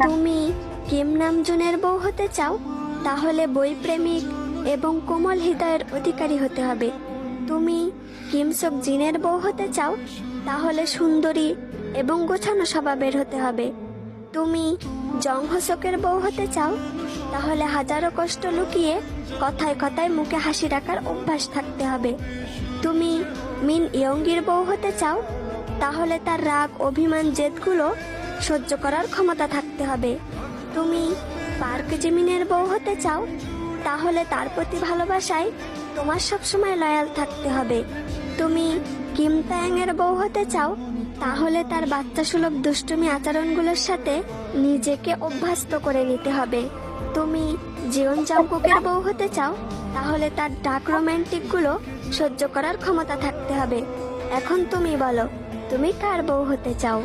তুমি কিম নামজুনের বউ হতে চাও, তাহলে বই প্রেমিক এবং কোমল হৃদয়ের অধিকারী হতে হবে। তুমি কিম sok জিনের বউ হতে চাও, তাহলে সুন্দরী এবং গোছানো স্বভাবের হতে হবে। তুমি জং হোসকের বউ হতে চাও, তাহলে হাজারো কষ্ট লুকিয়ে কথায় কথায় মুখে হাসি রাখার অভ্যাস থাকতে হবে। তুমি মিন ইয়ঙ্গির বউ হতে চাও, তাহলে তার রাগ অভিমান জেদগুলো সহ্য করার ক্ষমতা থাকতে হবে। তুমি পার্ক জিমিনের বউ হতে চাও, তাহলে তার প্রতি ভালোবাসায় তোমার সবসময় লয়াল থাকতে হবে। তুমি কিম তায়াং এর বউ হতে চাও, তাহলে তার বাচ্চা সুলভ দুষ্টুমি আচরণগুলোর সাথে নিজেকে অভ্যস্ত করে নিতে হবে। তুমি জিওন জাংকুকের বউ হতে চাও, তাহলে তার ডার্ক রোমান্টিক গুলো সহ্য করার ক্ষমতা থাকতে হবে। এখন তুমি বলো, তুমি কার বউ হতে চাও?